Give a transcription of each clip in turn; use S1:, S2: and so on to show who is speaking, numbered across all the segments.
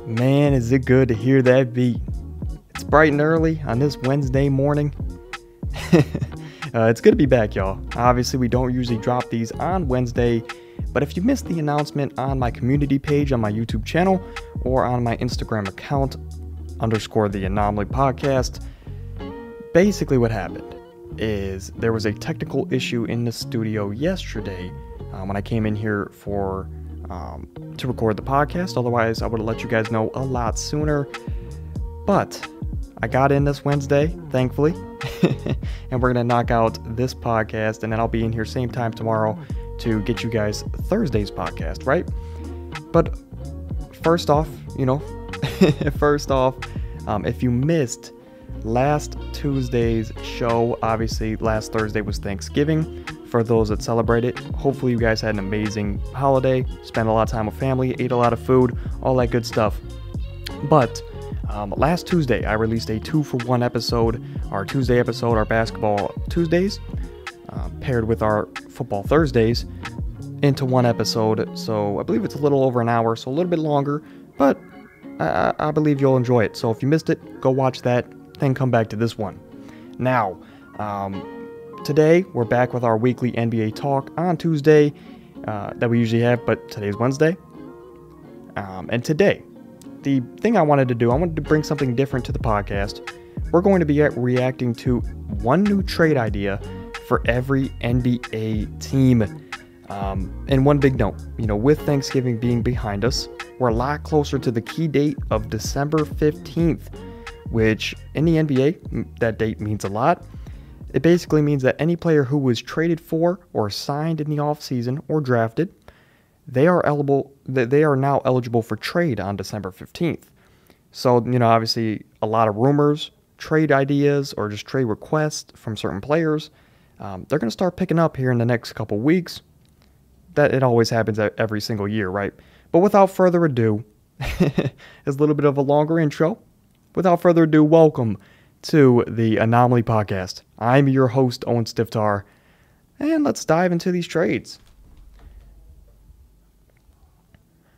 S1: Man, is it good to hear that beat. It's bright and early on this Wednesday morning. It's good to be back, y'all. Obviously, we don't usually drop these on Wednesday, but if you missed the announcement on my community page on my YouTube channel or on my Instagram account, _the Anomaly Podcast, basically what happened is there was a technical issue in the studio yesterday when I came in here to record the podcast. Otherwise, I would have let you guys know a lot sooner. But I got in this Wednesday, thankfully, and we're going to knock out this podcast, and then I'll be in here same time tomorrow to get you guys Thursday's podcast, right? But first off, if you missed last Tuesday's show, obviously last Thursday was Thanksgiving. For those that celebrate it, hopefully you guys had an amazing holiday, spent a lot of time with family, ate a lot of food, all that good stuff. But last Tuesday, I released a 2-for-1 episode, our Tuesday episode, our basketball Tuesdays, paired with our football Thursdays, into one episode. So I believe it's a little over an hour, so a little bit longer, but I believe you'll enjoy it. So if you missed it, go watch that, then come back to this one. Now, today, we're back with our weekly NBA talk on Tuesday that we usually have, but today's Wednesday. And today, the thing I wanted to bring something different to the podcast. We're going to be reacting to one new trade idea for every NBA team. And one big note, with Thanksgiving being behind us, we're a lot closer to the key date of December 15th, which in the NBA, that date means a lot. It basically means that any player who was traded for or signed in the offseason or drafted, they are now eligible for trade on December 15th. So, obviously a lot of rumors, trade ideas, or just trade requests from certain players, they're going to start picking up here in the next couple weeks. That it always happens every single year, right? But without further ado, it's a little bit of a longer intro. Without further ado, welcome to the Anomaly Podcast. I'm your host, Owen Stiftar, and let's dive into these trades.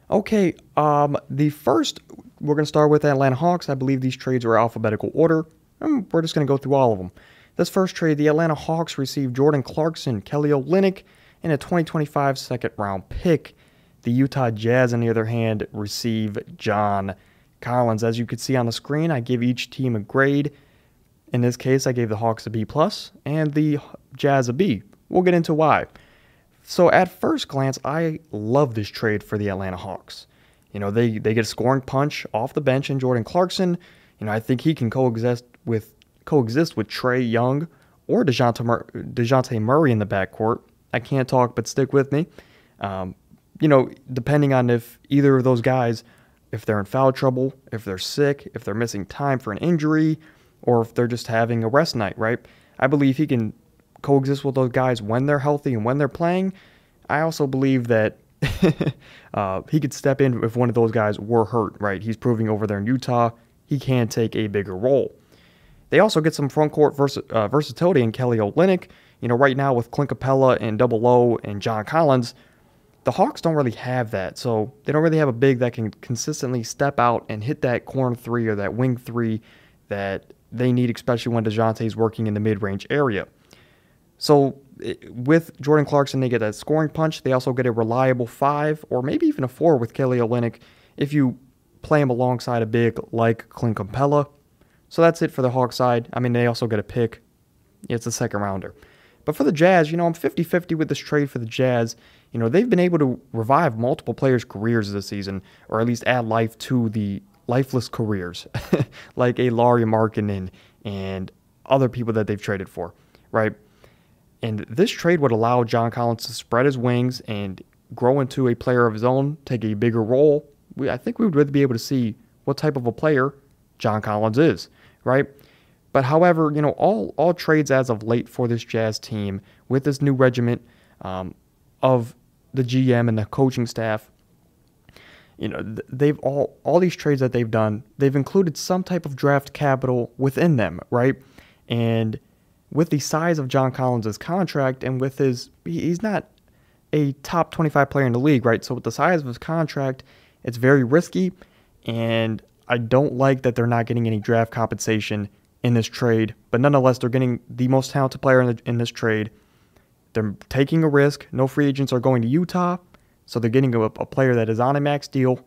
S1: Okay, the first, we're going to start with the Atlanta Hawks. I believe these trades are alphabetical order, and we're just going to go through all of them. This first trade, the Atlanta Hawks received Jordan Clarkson, Kelly Olynyk, and a 2025 second-round pick. The Utah Jazz, on the other hand, receive John Collins. As you can see on the screen, I give each team a grade. In this case, I gave the Hawks a B+, and the Jazz a B. We'll get into why. So at first glance, I love this trade for the Atlanta Hawks. They get a scoring punch off the bench in Jordan Clarkson. I think he can coexist with Trae Young or DeJounte Murray in the backcourt. I can't talk, but stick with me. Depending on if either of those guys, if they're in foul trouble, if they're sick, if they're missing time for an injury, or if they're just having a rest night, right? I believe he can coexist with those guys when they're healthy and when they're playing. I also believe that he could step in if one of those guys were hurt, right? He's proving over there in Utah he can take a bigger role. They also get some front court versatility in Kelly Olynyk. Right now with Clint Capella and Double O and John Collins, the Hawks don't really have that. So they don't really have a big that can consistently step out and hit that corner three or that wing three that they need, especially when DeJounte is working in the mid-range area. So with Jordan Clarkson, they get that scoring punch. They also get a reliable 5 or maybe even a 4 with Kelly Olynyk if you play him alongside a big like Clint Capella. So that's it for the Hawks side. I mean, they also get a pick. It's a second rounder. But for the Jazz, I'm 50-50 with this trade for the Jazz. They've been able to revive multiple players' careers this season, or at least add life to the lifeless careers, like a Lauri Markkanen and other people that they've traded for, right? And this trade would allow John Collins to spread his wings and grow into a player of his own, take a bigger role. I think we would really be able to see what type of a player John Collins is, right? But however, all trades as of late for this Jazz team with this new regiment of the GM and the coaching staff, they've all these trades that they've done, they've included some type of draft capital within them, right? And with the size of John Collins' contract and with he's not a top 25 player in the league, right? So with the size of his contract, it's very risky. and I don't like that they're not getting any draft compensation in this trade, but nonetheless, they're getting the most talented player in this trade. They're taking a risk. No free agents are going to Utah, so they're getting a player that is on a max deal.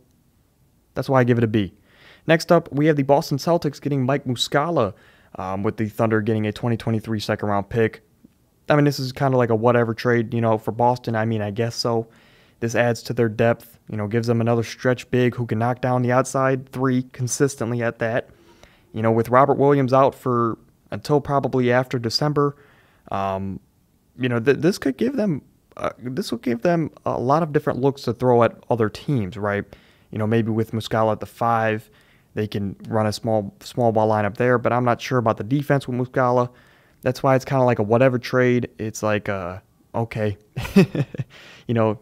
S1: That's why I give it a B. Next up, we have the Boston Celtics getting Mike Muscala, with the Thunder getting a 2023 second-round pick. I mean, this is kind of like a whatever trade, for Boston. I mean, I guess so. This adds to their depth, gives them another stretch big who can knock down the outside three consistently at that. With Robert Williams out for until probably after December, this could give them a lot of different looks to throw at other teams, right? Maybe with Muscala at the 5, they can run a small ball lineup there, but I'm not sure about the defense with Muscala. That's why it's kind of like a whatever trade. It's like, okay,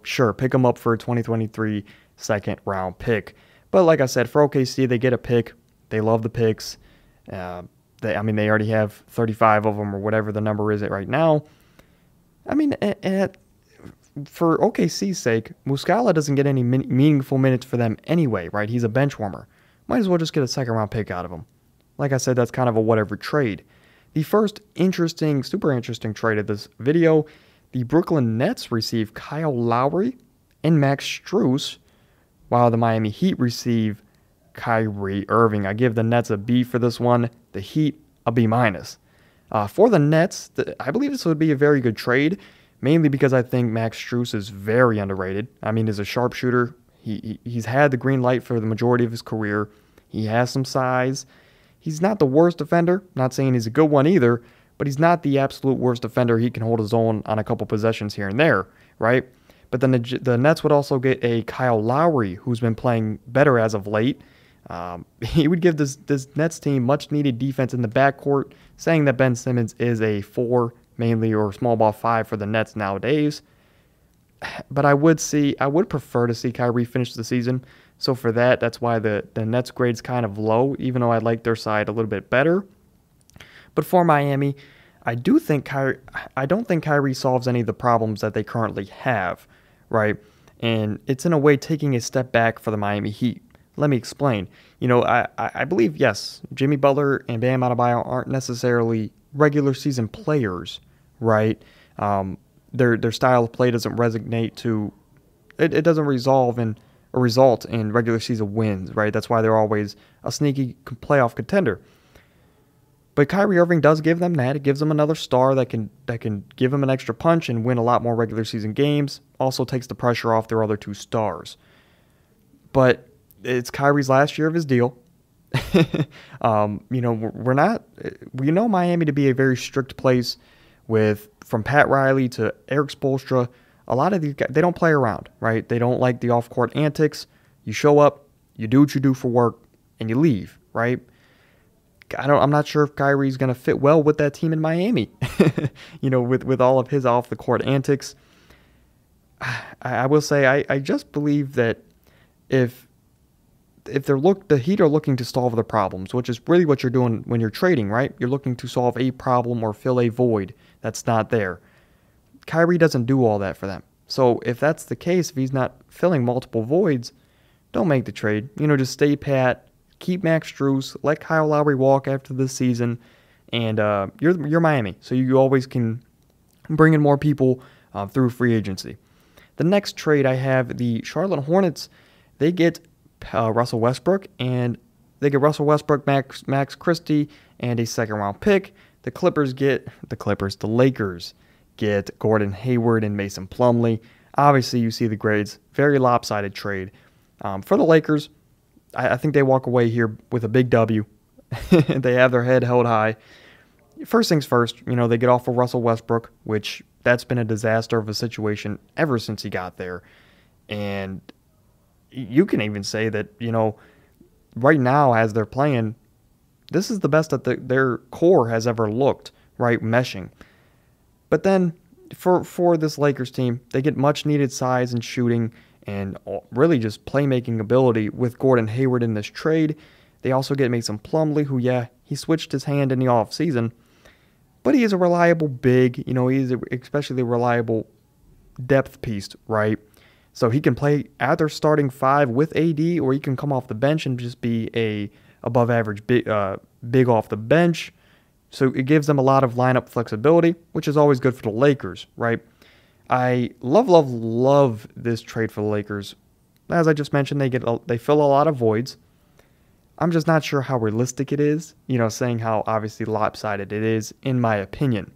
S1: sure, pick them up for a 2023 second round pick. But like I said, for OKC, they get a pick. They love the picks. They already have 35 of them or whatever the number is right now. I mean, for OKC's sake, Muscala doesn't get any meaningful minutes for them anyway, right? He's a bench warmer. Might as well just get a second round pick out of him. Like I said, that's kind of a whatever trade. The first super interesting trade of this video, the Brooklyn Nets receive Kyle Lowry and Max Strus, while the Miami Heat receive Kyrie Irving. I give the Nets a B for this one, the Heat a B-. For the Nets, I believe this would be a very good trade, mainly because I think Max Strus is very underrated. I mean, as a sharpshooter, he's had the green light for the majority of his career. He has some size. He's not the worst defender. Not saying he's a good one either, but he's not the absolute worst defender. He can hold his own on a couple possessions here and there, right? But then the Nets would also get a Kyle Lowry, who's been playing better as of late. He would give this Nets team much-needed defense in the backcourt, saying that Ben Simmons is a 4 mainly or small ball 5 for the Nets nowadays. But I would prefer to see Kyrie finish the season. So for that's why the Nets grade's kind of low, even though I like their side a little bit better. But for Miami, I don't think Kyrie solves any of the problems that they currently have, right? And it's in a way taking a step back for the Miami Heat. Let me explain. I believe, yes, Jimmy Butler and Bam Adebayo aren't necessarily regular season players, right? Their style of play doesn't resonate to, it doesn't result in regular season wins, right? That's why they're always a sneaky playoff contender. But Kyrie Irving does give them that. It gives them another star that can give them an extra punch and win a lot more regular season games. Also takes the pressure off their other 2 stars. But it's Kyrie's last year of his deal. We know Miami to be a very strict place from Pat Riley to Eric Spoelstra. A lot of these guys, they don't play around, right? They don't like the off-court antics. You show up, you do what you do for work, and you leave, right? I'm not sure if Kyrie's going to fit well with that team in Miami, with all of his off-the-court antics. I will say I just believe that if the Heat are looking to solve their problems, which is really what you're doing when you're trading, right? You're looking to solve a problem or fill a void that's not there. Kyrie doesn't do all that for them. So if that's the case, if he's not filling multiple voids, don't make the trade. Just stay pat, keep Max Strus, let Kyle Lowry walk after this season, and you're Miami, so you always can bring in more people through free agency. The next trade I have, the Charlotte Hornets, they get Russell Westbrook, and they get Russell Westbrook, Max Christie, and a second-round pick. The Lakers get Gordon Hayward and Mason Plumlee. Obviously, you see the grades. Very lopsided trade. For the Lakers, I think they walk away here with a big W. They have their head held high. First things first, they get off of Russell Westbrook, which that's been a disaster of a situation ever since he got there. And you can even say that, right now as they're playing, this is the best that their core has ever looked, right, meshing. But then for this Lakers team, they get much needed size and shooting and really just playmaking ability with Gordon Hayward in this trade. They also get Mason Plumlee, who, he switched his hand in the offseason, but he is a reliable big, he's especially a reliable depth piece, right? So he can play at their starting five with AD, or he can come off the bench and just be a above average big off the bench. So it gives them a lot of lineup flexibility, which is always good for the Lakers, right? I love this trade for the Lakers. As I just mentioned, they fill a lot of voids. I'm just not sure how realistic it is, saying how obviously lopsided it is, in my opinion.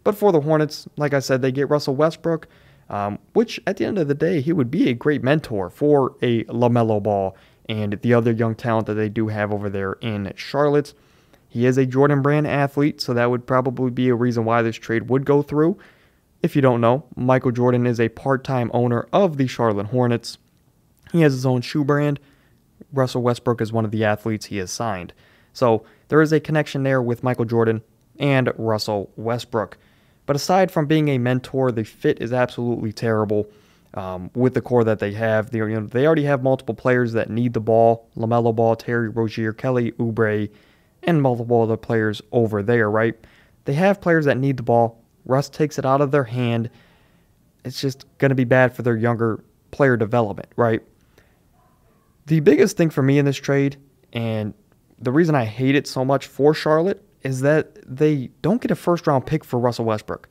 S1: But for the Hornets, like I said, they get Russell Westbrook, which at the end of the day, he would be a great mentor for a LaMelo Ball and the other young talent that they do have over there in Charlotte. He is a Jordan Brand athlete, so that would probably be a reason why this trade would go through. If you don't know, Michael Jordan is a part-time owner of the Charlotte Hornets. He has his own shoe brand. Russell Westbrook is one of the athletes he has signed. So there is a connection there with Michael Jordan and Russell Westbrook. But aside from being a mentor, the fit is absolutely terrible with the core that they have. They already have multiple players that need the ball. LaMelo Ball, Terry Rozier, Kelly Oubre, and multiple other players over there, right? They have players that need the ball. Russ takes it out of their hand. It's just going to be bad for their younger player development, right? The biggest thing for me in this trade, and the reason I hate it so much for Charlotte, is that they don't get a first-round pick for Russell Westbrook.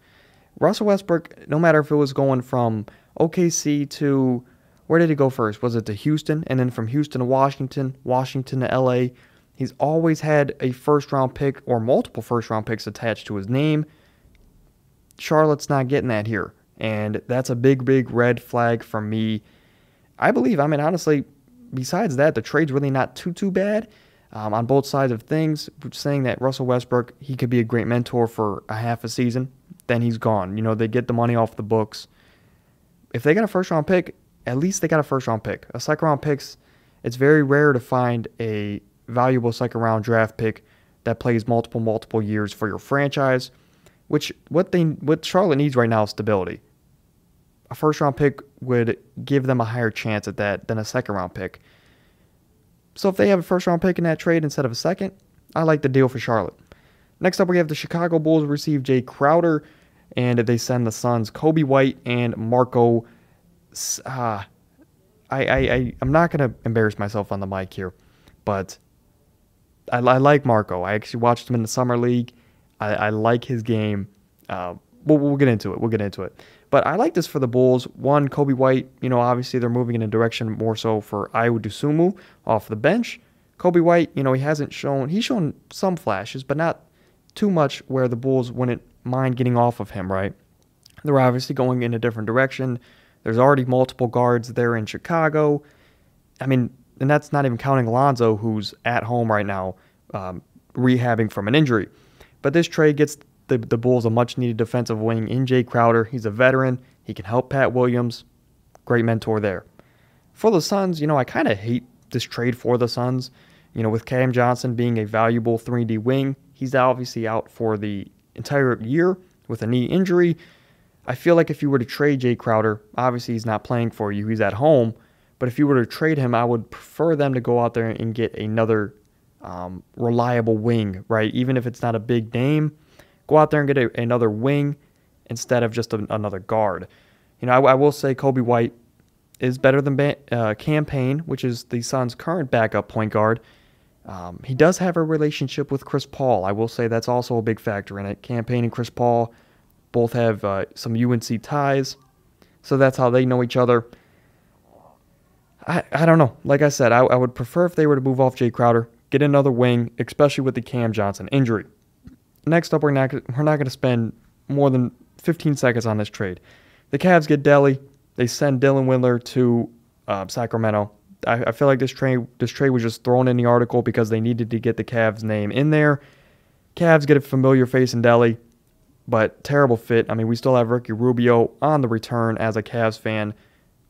S1: Russell Westbrook, no matter if it was going from OKC to, where did he go first? Was it to Houston? And then from Houston to Washington, Washington to LA. He's always had a first-round pick or multiple first-round picks attached to his name. Charlotte's not getting that here, and that's a big red flag for me. I believe, honestly, besides that, the trade's really not too bad on both sides of things, saying that Russell Westbrook, he could be a great mentor for a half a season, then he's gone. They get the money off the books. If they got a first-round pick, at least they got a first-round pick. A second-round picks, it's very rare to find a valuable second-round draft pick that plays multiple years for your franchise. What Charlotte needs right now is stability. A first-round pick would give them a higher chance at that than a second-round pick. So if they have a first-round pick in that trade instead of a second, I like the deal for Charlotte. Next up, we have the Chicago Bulls receive Jay Crowder, and they send the Suns Coby White and Marco. I'm not going to embarrass myself on the mic here, but I like Marco. I actually watched him in the Summer League. I like his game. We'll get into it. But I like this for the Bulls. One, Coby White, obviously they're moving in a direction more so for Ayo Dosunmu off the bench. Coby White, he's shown some flashes, but not too much where the Bulls wouldn't mind getting off of him, right? They're obviously going in a different direction. There's already multiple guards there in Chicago. And that's not even counting Alonzo, who's at home right now, rehabbing from an injury. But this trade gets the Bulls a much-needed defensive wing in Jay Crowder. He's a veteran. He can help Pat Williams. Great mentor there. For the Suns, I kind of hate this trade for the Suns. With Cam Johnson being a valuable 3D wing, he's obviously out for the entire year with a knee injury. I feel like if you were to trade Jay Crowder, obviously he's not playing for you. He's at home. But if you were to trade him, I would prefer them to go out there and get another reliable wing, right? Even if it's not a big name, go out there and get another wing instead of just another guard. I will say Coby White is better than Cam Payne, which is the Suns' current backup point guard. He does have a relationship with Chris Paul. I will say that's also a big factor in it. Cam Payne and Chris Paul both have some UNC ties, so that's how they know each other. I don't know. Like I said, I would prefer if they were to move off Jay Crowder, get another wing, especially with the Cam Johnson injury. Next up, we're not going to spend more than 15 seconds on this trade. The Cavs get Delly. They send Dylan Windler to Sacramento. I feel like this trade was just thrown in the article because they needed to get the Cavs name in there. Cavs get a familiar face in Delly, but terrible fit. We still have Ricky Rubio on the return as a Cavs fan.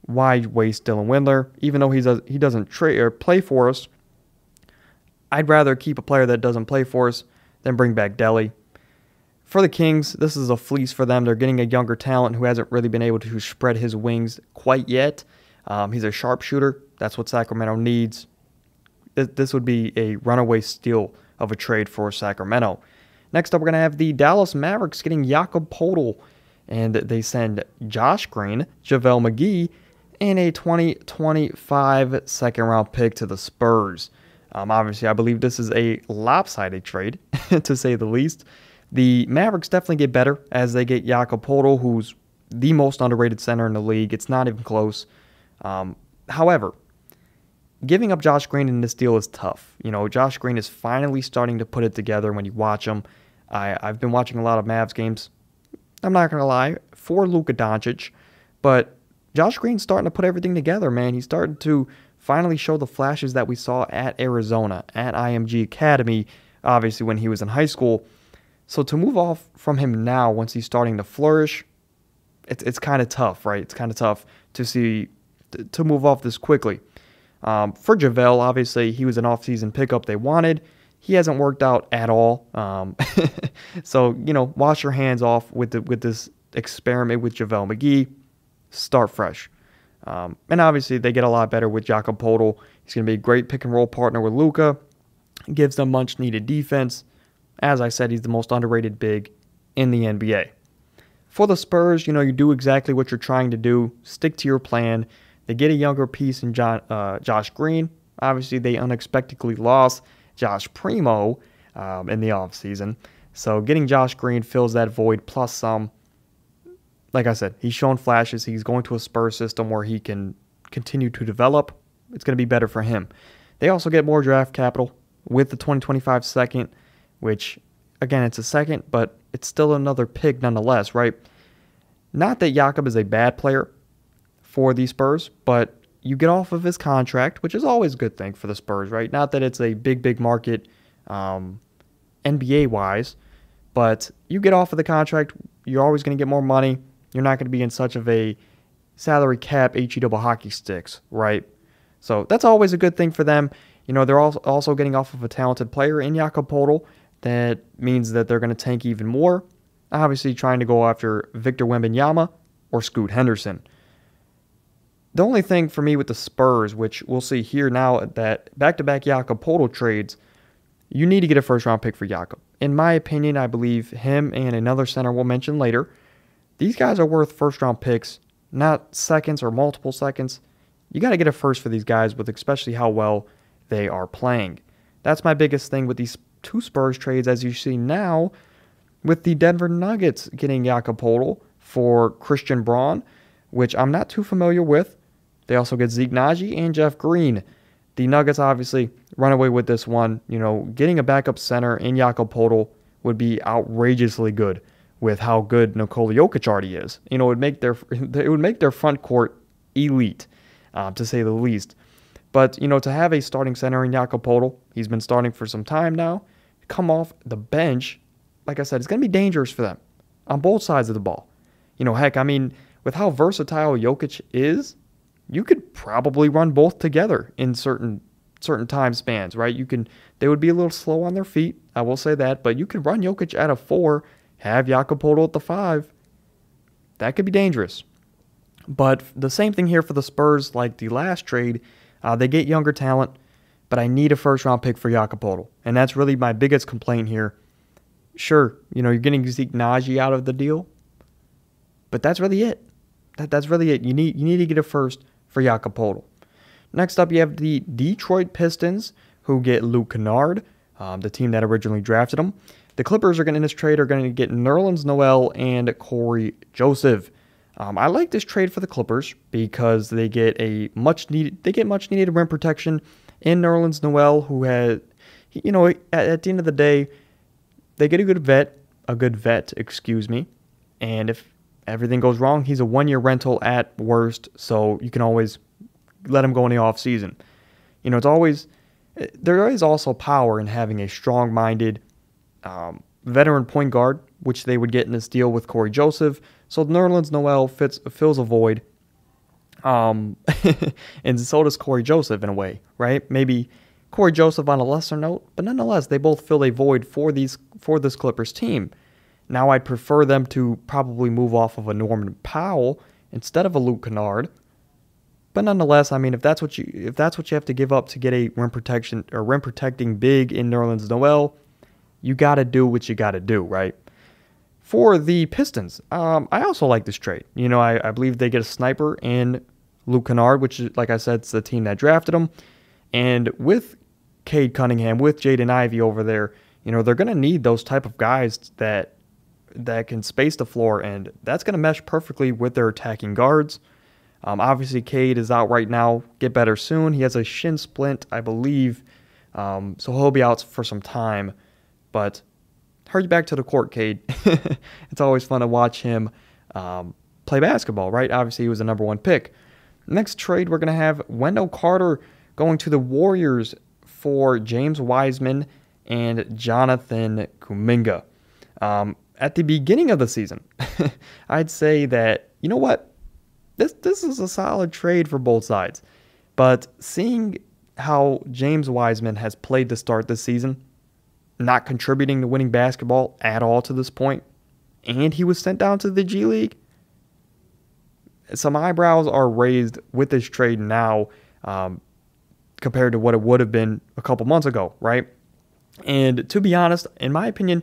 S1: Why waste Dylan Windler? Even though he doesn't play for us, I'd rather keep a player that doesn't play for us than bring back Delly. For the Kings, this is a fleece for them. They're getting a younger talent who hasn't really been able to spread his wings quite yet. He's a sharpshooter. That's what Sacramento needs. This would be a runaway steal of a trade for Sacramento. Next up, we're going to have the Dallas Mavericks getting Jakob Poeltl. And they send Josh Green, JaVale McGee, and a 2025 second round pick to the Spurs. Obviously, I believe this is a lopsided trade, to say the least. The Mavericks definitely get better as they get Jakob Poeltl, who's the most underrated center in the league. It's not even close. However, giving up Josh Green in this deal is tough. Josh Green is finally starting to put it together when you watch him. I've been watching a lot of Mavs games. I'm not going to lie, for Luka Doncic, but Josh Green's starting to put everything together, man. He's starting to finally show the flashes that we saw at Arizona, at IMG Academy, obviously when he was in high school. So to move off from him now, once he's starting to flourish, it's kind of tough, right? It's kind of tough to move off this quickly. For JaVale, obviously, he was an offseason pickup they wanted. He hasn't worked out at all. So, wash your hands off with this experiment with JaVale McGee. Start fresh. And obviously, they get a lot better with Jakob Poeltl. He's going to be a great pick-and-roll partner with Luka. Gives them much-needed defense. As I said, he's the most underrated big in the NBA. For the Spurs, you do exactly what you're trying to do. Stick to your plan. They get a younger piece in Josh Green. Obviously, they unexpectedly lost Josh Primo in the offseason. So getting Josh Green fills that void plus some. Like I said, he's shown flashes. He's going to a Spurs system where he can continue to develop. It's going to be better for him. They also get more draft capital with the 2025 second, which, again, it's a second, but it's still another pick nonetheless, right? Not that Jakob is a bad player for the Spurs, but you get off of his contract, which is always a good thing for the Spurs, right? Not that it's a big market NBA-wise, but you get off of the contract, you're always going to get more money. You're not going to be in such of a salary cap HE double hockey sticks, right? So that's always a good thing for them. They're also getting off of a talented player in Jakob Poeltl. That means that they're going to tank even more. Obviously trying to go after Victor Wembanyama or Scoot Henderson. The only thing for me with the Spurs, which we'll see here now, that back-to-back Jakob Poeltl trades, you need to get a first-round pick for Jakob. In my opinion, I believe him and another center we'll mention later, these guys are worth first-round picks, not seconds or multiple seconds. You got to get a first for these guys with especially how well they are playing. That's my biggest thing with these two Spurs trades, as you see now, with the Denver Nuggets getting Jakob Poeltl for Christian Braun, which I'm not too familiar with. They also get Zeke Naji and Jeff Green. The Nuggets obviously run away with this one. Getting a backup center in Jakob Poeltl would be outrageously good with how good Nikola Jokic already is. It would make their front court elite, to say the least. But, to have a starting center in Jakob Poeltl, he's been starting for some time now, come off the bench, like I said, it's going to be dangerous for them on both sides of the ball. Heck, with how versatile Jokic is, you could probably run both together in certain time spans, right? They would be a little slow on their feet, I will say that, but you could run Jokic at a 4, have Jakob Poeltl at the 5. That could be dangerous. But the same thing here for the Spurs, like the last trade. They get younger talent, but I need a first-round pick for Jakob Poeltl, and that's really my biggest complaint here. Sure, you're getting Zeke Naji out of the deal, but that's really it. That's really it. You need to get a first for Jakob Poeltl. Next up, you have the Detroit Pistons, who get Luke Kennard, the team that originally drafted him. The Clippers in this trade are going to get Nerlens Noel and Corey Joseph. I like this trade for the Clippers because they get much needed rim protection in Nerlens Noel, who had, at the end of the day, they get a good vet, and if everything goes wrong, he's a 1-year rental at worst, so you can always let him go in the offseason. There is also power in having a strong-minded veteran point guard, which they would get in this deal with Corey Joseph. So Nerlens Noel fills a void, and so does Corey Joseph in a way, right? Maybe Corey Joseph on a lesser note, but nonetheless, they both fill a void for this Clippers team. Now I'd prefer them to probably move off of a Norman Powell instead of a Luke Kennard. But nonetheless, if that's what you have to give up to get a rim protecting big in Nerlens Noel, you got to do what you got to do, right? For the Pistons, I also like this trade. I believe they get a sniper in Luke Kennard, which is, like I said, it's the team that drafted him. And with Cade Cunningham, with Jaden Ivey over there, they're going to need those type of guys that can space the floor, and that's going to mesh perfectly with their attacking guards. Obviously, Cade is out right now. Get better soon. He has a shin splint, I believe, so he'll be out for some time. But hurry back to the court, Cade. It's always fun to watch him play basketball, right? Obviously, he was the number 1 pick. Next trade, we're going to have Wendell Carter going to the Warriors for James Wiseman and Jonathan Kuminga. At the beginning of the season, I'd say that, you know what? This is a solid trade for both sides. But seeing how James Wiseman has played to start this season, not contributing to winning basketball at all to this point, and he was sent down to the G League, some eyebrows are raised with this trade now compared to what it would have been a couple months ago, right? And to be honest, in my opinion,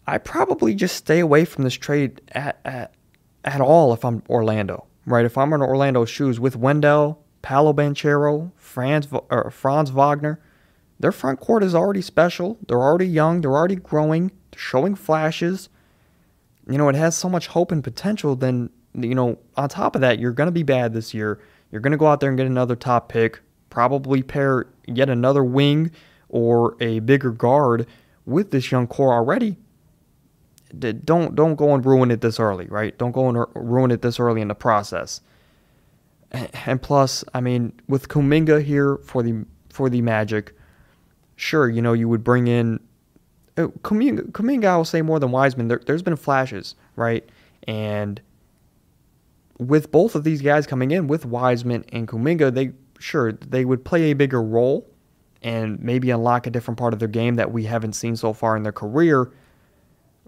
S1: I probably just stay away from this trade at all if I'm Orlando, right? If I'm in Orlando's shoes with Wendell, Paolo Banchero, Franz Wagner, their front court is already special. They're already young. They're already growing. They're showing flashes. It has so much hope and potential. Then, on top of that, you're going to be bad this year. You're going to go out there and get another top pick, probably pair yet another wing or a bigger guard with this young core already. Don't go and ruin it this early, right? Don't go and ruin it this early in the process. And plus, with Kuminga here for the Magic, sure, you would bring in Kuminga, I will say more than Wiseman. There's been flashes, right? And with both of these guys coming in, with Wiseman and Kuminga, they would play a bigger role and maybe unlock a different part of their game that we haven't seen so far in their career.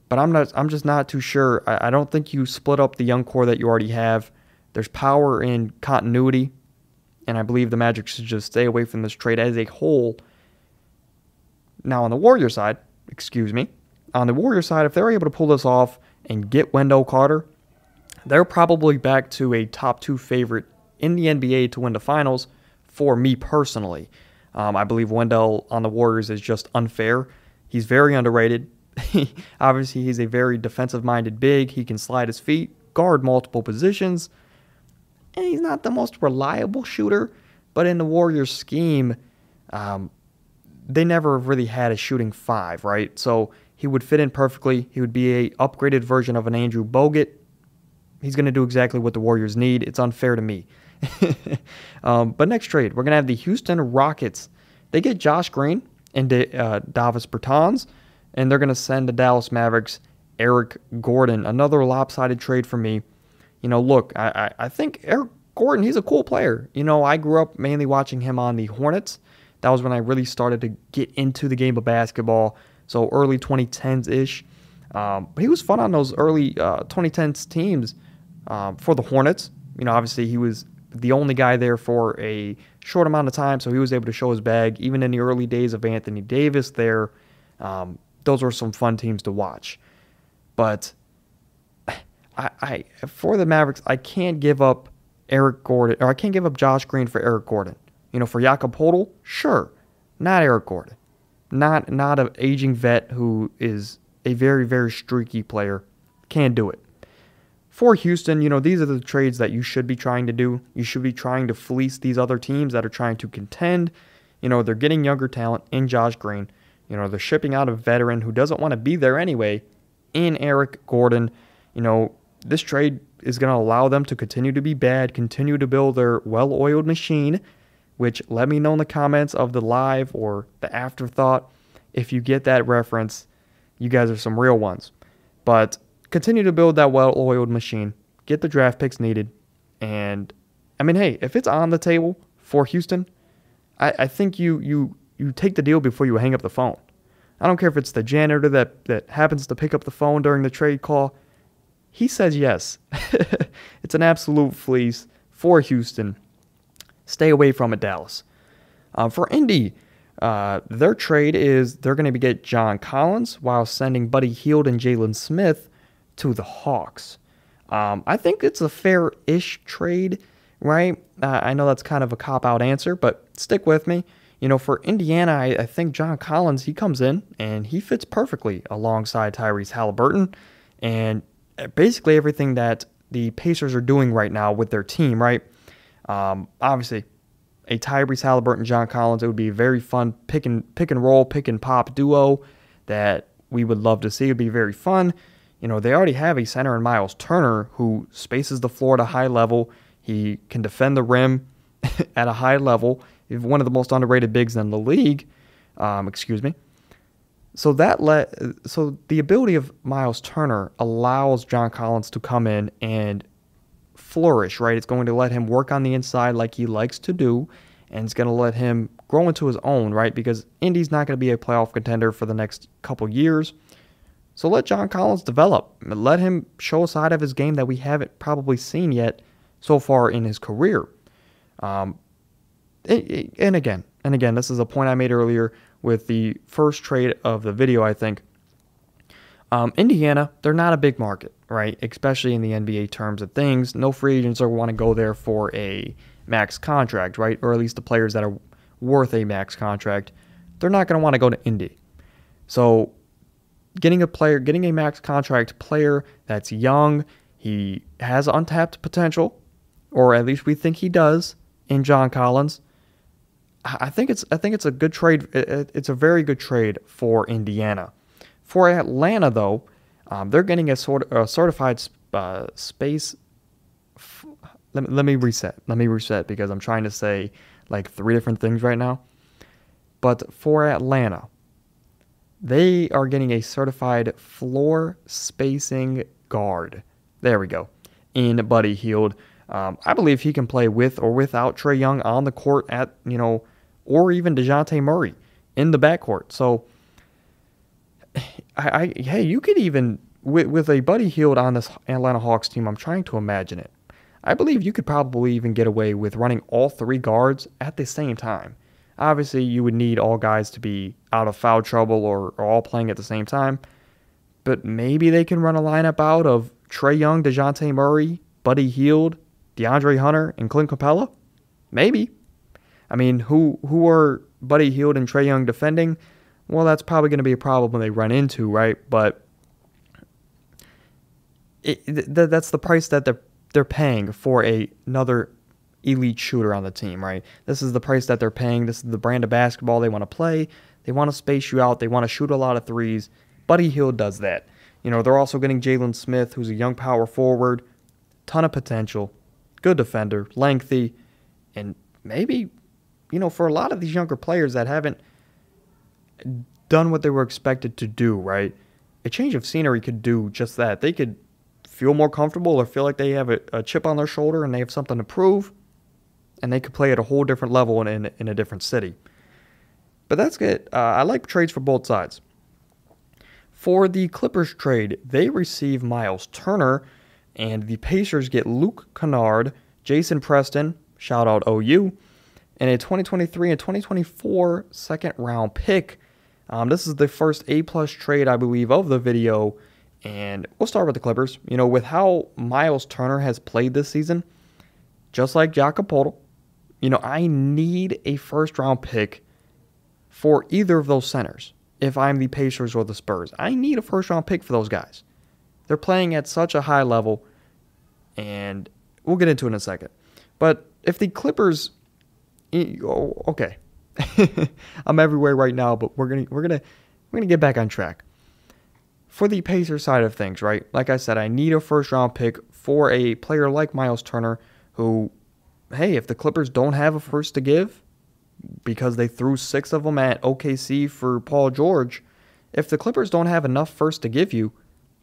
S1: But I'm just not too sure. I don't think you split up the young core that you already have. There's power in continuity, and I believe the Magic should just stay away from this trade as a whole. Now on the Warrior side, if they're able to pull this off and get Wendell Carter, they're probably back to a top 2 favorite in the NBA to win the finals for me personally. I believe Wendell on the Warriors is just unfair. He's very underrated. Obviously, he's a very defensive-minded big. He can slide his feet, guard multiple positions, and he's not the most reliable shooter. But in the Warriors scheme, they never really had a shooting 5, right? So he would fit in perfectly. He would be a upgraded version of an Andrew Bogut. He's going to do exactly what the Warriors need. It's unfair to me. But next trade, we're going to have the Houston Rockets. They get Josh Green and Davis Bertans, and they're going to send the Dallas Mavericks Eric Gordon. Another lopsided trade for me. Look, I think Eric Gordon, he's a cool player. I grew up mainly watching him on the Hornets. That was when I really started to get into the game of basketball, so early 2010s-ish. But he was fun on those early 2010s teams for the Hornets. Obviously he was the only guy there for a short amount of time, so he was able to show his bag. Even in the early days of Anthony Davis there, those were some fun teams to watch. But I for the Mavericks, I can't give up Eric Gordon, or I can't give up Josh Green for Eric Gordon. For Jakob Poeltl, sure, not Eric Gordon. Not an aging vet who is a very, very streaky player. Can't do it. For Houston, these are the trades that you should be trying to do. You should be trying to fleece these other teams that are trying to contend. They're getting younger talent in Josh Green. They're shipping out a veteran who doesn't want to be there anyway in Eric Gordon. This trade is going to allow them to continue to be bad, continue to build their well-oiled machine, which let me know in the comments of the live or the afterthought. If you get that reference, you guys are some real ones. But continue to build that well-oiled machine. Get the draft picks needed. And, hey, if it's on the table for Houston, I think you take the deal before you hang up the phone. I don't care if it's the janitor that happens to pick up the phone during the trade call. He says yes. It's an absolute fleece for Houston. Stay away from it, Dallas. For Indy, their trade is they're going to get John Collins while sending Buddy Hield and Jalen Smith to the Hawks. I think it's a fair-ish trade, right? I know that's kind of a cop-out answer, but stick with me. For Indiana, I think John Collins, he comes in and he fits perfectly alongside Tyrese Halliburton and basically everything that the Pacers are doing right now with their team, right? Obviously, a Tyrese Halliburton, John Collins, it would be a very fun pick and roll, pick and pop duo that we would love to see. It would be very fun. They already have a center in Miles Turner who spaces the floor at a high level. He can defend the rim at a high level. He's one of the most underrated bigs in the league. Excuse me. So the ability of Miles Turner allows John Collins to come in and flourish, right? It's going to let him work on the inside like he likes to do, and it's going to let him grow into his own, right? Because Indy's not going to be a playoff contender for the next couple years. So let John Collins develop. Let him show a side of his game that we haven't probably seen yet so far in his career. And again, this is a point I made earlier with the first trade of the video, I think. Indiana, they're not a big market, right? Especially in the NBA terms of things. No free agents are want to go there for a max contract, right? Or at least the players that are worth a max contract, they're not going to want to go to Indy. So getting a max contract player that's young, he has untapped potential, or at least we think he does, in John Collins. I think it's a good trade. It's a very good trade for Indiana. For Atlanta, though, they're getting a certified space. Let me reset because I'm trying to say like 3 different things right now. But for Atlanta, they are getting a certified floor spacing guard. There we go. In Buddy Hield. I believe he can play with or without Trae Young on the court or even DeJounte Murray in the backcourt. So, hey, you could even, with a Buddy Hield on this Atlanta Hawks team, I'm trying to imagine it. I believe you could probably even get away with running all 3 guards at the same time. Obviously, you would need all guys to be out of foul trouble or all playing at the same time. But maybe they can run a lineup out of Trae Young, DeJounte Murray, Buddy Hield, DeAndre Hunter, and Clint Capella? Maybe. I mean, who are Buddy Hield and Trae Young defending? Well, that's probably going to be a problem when they run into, right? But that's the price that they're paying for another elite shooter on the team, right? This is the price that they're paying. This is the brand of basketball they want to play. They want to space you out. They want to shoot a lot of threes. Buddy Hield does that. They're also getting Jalen Smith, who's a young power forward, ton of potential, good defender, lengthy, and maybe, for a lot of these younger players that haven't done what they were expected to do, right? A change of scenery could do just that. They could feel more comfortable or feel like they have a chip on their shoulder and they have something to prove, and they could play at a whole different level in a different city. But that's good. I like trades for both sides. For the Clippers trade, they receive Miles Turner, and the Pacers get Luke Kennard, Jason Preston, shout out OU, and a 2023 and 2024 second-round pick. This is the first A-plus trade, I believe, of the video, and we'll start with the Clippers. With how Miles Turner has played this season, just like Jakob Poeltl, I need a first-round pick for either of those centers. If I'm the Pacers or the Spurs, I need a first-round pick for those guys. They're playing at such a high level, and we'll get into it in a second. But if the Clippers, okay, I'm everywhere right now, but we're gonna get back on track. For the Pacers side of things, right? Like I said, I need a first-round pick for a player like Miles Turner, who, hey, if the Clippers don't have a first to give, because they threw 6 of them at OKC for Paul George, if the Clippers don't have enough first to give you,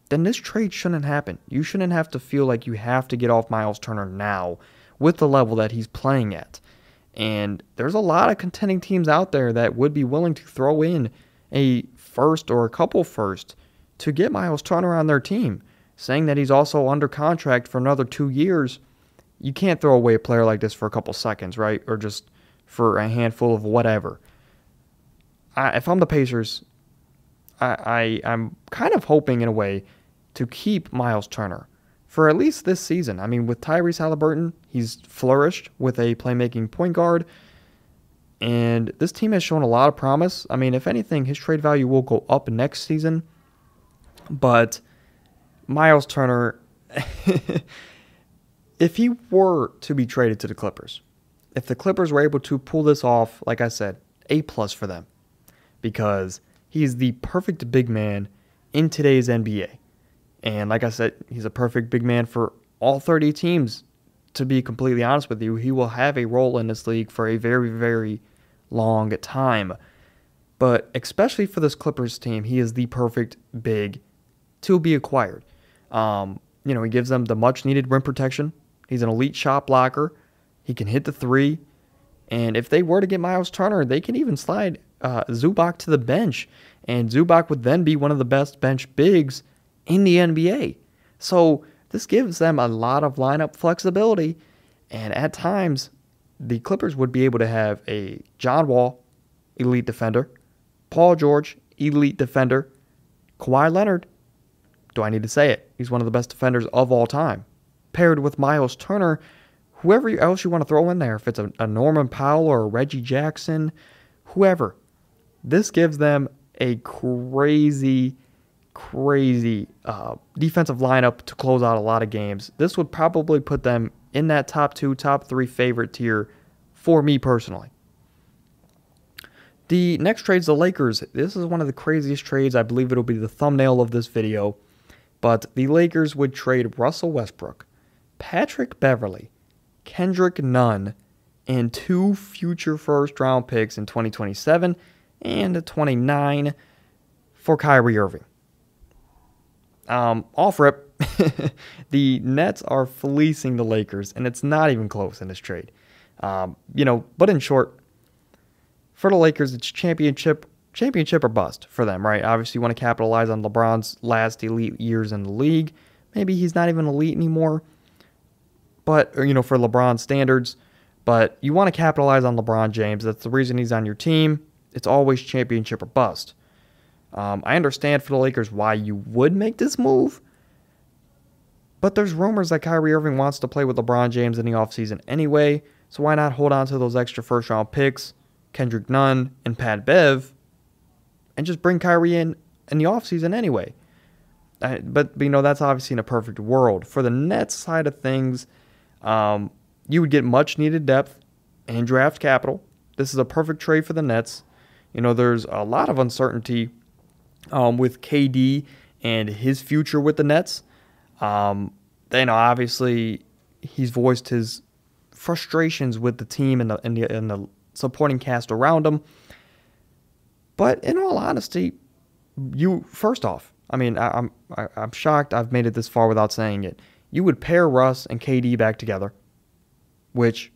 S1: then this trade shouldn't happen. You shouldn't have to feel like you have to get off Miles Turner now with the level that he's playing at. And there's a lot of contending teams out there that would be willing to throw in a first or a couple first to get Miles Turner on their team, saying that he's also under contract for another 2 years. You can't throw away a player like this for a couple seconds, right? Or just for a handful of whatever. If I'm the Pacers, I'm kind of hoping in a way to keep Miles Turner for at least this season. I mean, with Tyrese Halliburton, he's flourished with a playmaking point guard. And this team has shown a lot of promise. I mean, if anything, his trade value will go up next season. But Miles Turner, if he were to be traded to the Clippers, if the Clippers were able to pull this off, like I said, A+ for them. Because he's the perfect big man in today's NBA. And like I said, he's a perfect big man for all 30 teams. To be completely honest with you, he will have a role in this league for a very, very long time. But especially for this Clippers team, he is the perfect big to be acquired. He gives them the much-needed rim protection. He's an elite shot blocker. He can hit the three. And if they were to get Miles Turner, they can even slide Zubac to the bench. And Zubac would then be one of the best bench bigs in the NBA. So this gives them a lot of lineup flexibility. And at times, the Clippers would be able to have a John Wall, elite defender, Paul George, elite defender, Kawhi Leonard, do I need to say it? He's one of the best defenders of all time. Paired with Miles Turner, whoever else you want to throw in there, if it's a Norman Powell or a Reggie Jackson, whoever. This gives them a crazy defensive lineup to close out a lot of games. This would probably put them in that top 2, top 3 favorite tier for me personally. The next trade is the Lakers. This is one of the craziest trades. I believe it'll be the thumbnail of this video. But the Lakers would trade Russell Westbrook, Patrick Beverley, Kendrick Nunn, and 2 future first-round picks in 2027 and 29 for Kyrie Irving. Off rip, the Nets are fleecing the Lakers, and it's not even close in this trade. But in short, for the Lakers, it's championship or bust for them, right? Obviously, you want to capitalize on LeBron's last elite years in the league. Maybe he's not even elite anymore, but for LeBron standards. But you want to capitalize on LeBron James. That's the reason he's on your team. It's always championship or bust. I understand for the Lakers why you would make this move, but there's rumors that Kyrie Irving wants to play with LeBron James in the offseason anyway, so why not hold on to those extra first-round picks, Kendrick Nunn and Pat Bev, and just bring Kyrie in the offseason anyway. But that's obviously in a perfect world. For the Nets side of things, you would get much-needed depth and draft capital. This is a perfect trade for the Nets. There's a lot of uncertainty with KD and his future with the Nets. Obviously, he's voiced his frustrations with the team and the supporting cast around him. But in all honesty, first off, I'm shocked I've made it this far without saying it. You would pair Russ and KD back together, which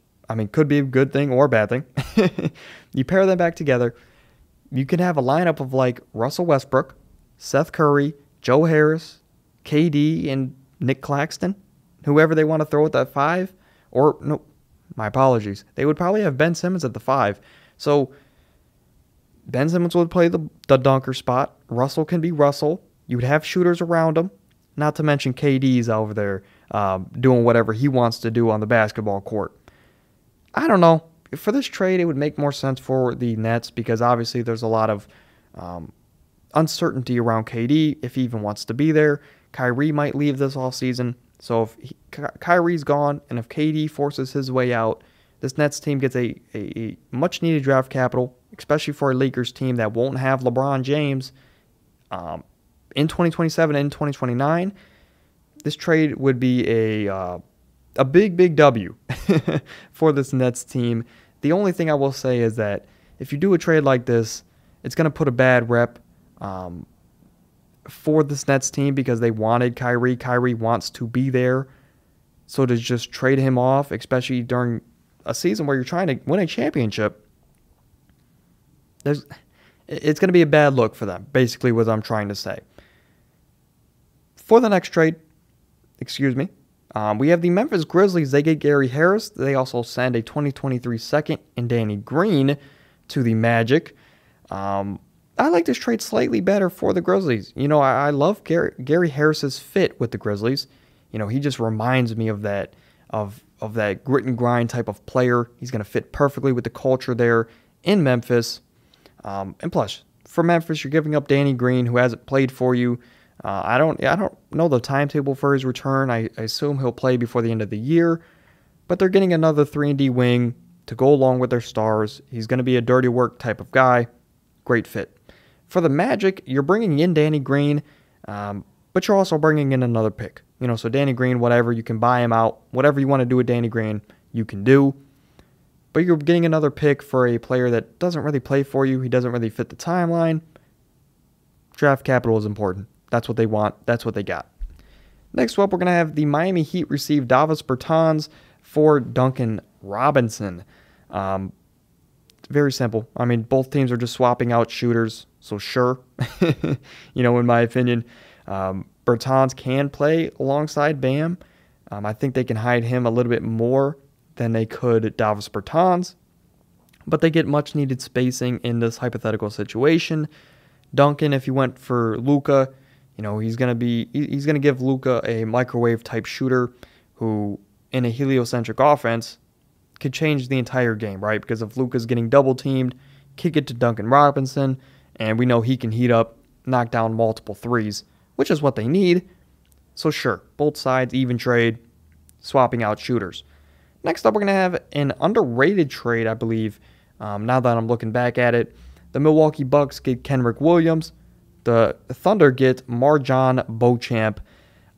S1: could be a good thing or a bad thing. You pair them back together. You can have a lineup of like Russell Westbrook, Seth Curry, Joe Harris, KD, and Nick Claxton, whoever they want to throw at that 5. Or, no, my apologies. They would probably have Ben Simmons at the 5. So, Ben Simmons would play the dunker spot. Russell can be Russell. You would have shooters around him. Not to mention KD's over there doing whatever he wants to do on the basketball court. I don't know. For this trade, it would make more sense for the Nets because obviously there's a lot of uncertainty around KD if he even wants to be there. Kyrie might leave this offseason. So if Kyrie's gone and if KD forces his way out, this Nets team gets a much-needed draft capital, especially for a Lakers team that won't have LeBron James in 2027 and 2029. This trade would be a big W for this Nets team. The only thing I will say is that if you do a trade like this, it's going to put a bad rep for this Nets team because they wanted Kyrie. Kyrie wants to be there. So to just trade him off, especially during a season where you're trying to win a championship, it's going to be a bad look for them, basically what I'm trying to say. For the next trade, we have the Memphis Grizzlies. They get Gary Harris. They also send a 2023 second and Danny Green to the Magic. I like this trade slightly better for the Grizzlies. I love Gary Harris's fit with the Grizzlies. He just reminds me of that of that grit and grind type of player. He's going to fit perfectly with the culture there in Memphis. And plus, for Memphis, you're giving up Danny Green, who hasn't played for you. I don't know the timetable for his return. I assume he'll play before the end of the year. But they're getting another 3-and-D wing to go along with their stars. He's going to be a dirty work type of guy. Great fit. For the Magic, you're bringing in Danny Green, but you're also bringing in another pick. So Danny Green, whatever, you can buy him out. Whatever you want to do with Danny Green, you can do. But you're getting another pick for a player that doesn't really play for you. He doesn't really fit the timeline. Draft capital is important. That's what they want. That's what they got. Next up, we're going to have the Miami Heat receive Davis Bertans for Duncan Robinson. Very simple. I mean, both teams are just swapping out shooters, so sure. In my opinion, Bertans can play alongside Bam. I think they can hide him a little bit more than they could Davis Bertans, but they get much needed spacing in this hypothetical situation. Duncan, if you went for Luka, he's gonna give Luka a microwave type shooter who, in a heliocentric offense, could change the entire game, right? Because if Luka's getting double teamed, kick it to Duncan Robinson, and we know he can heat up, knock down multiple threes, which is what they need. So sure, both sides, even trade, swapping out shooters. Next up, we're going to have an underrated trade, I believe. Now that I'm looking back at it, the Milwaukee Bucks get Kenrich Williams. The Thunder get MarJon Beauchamp.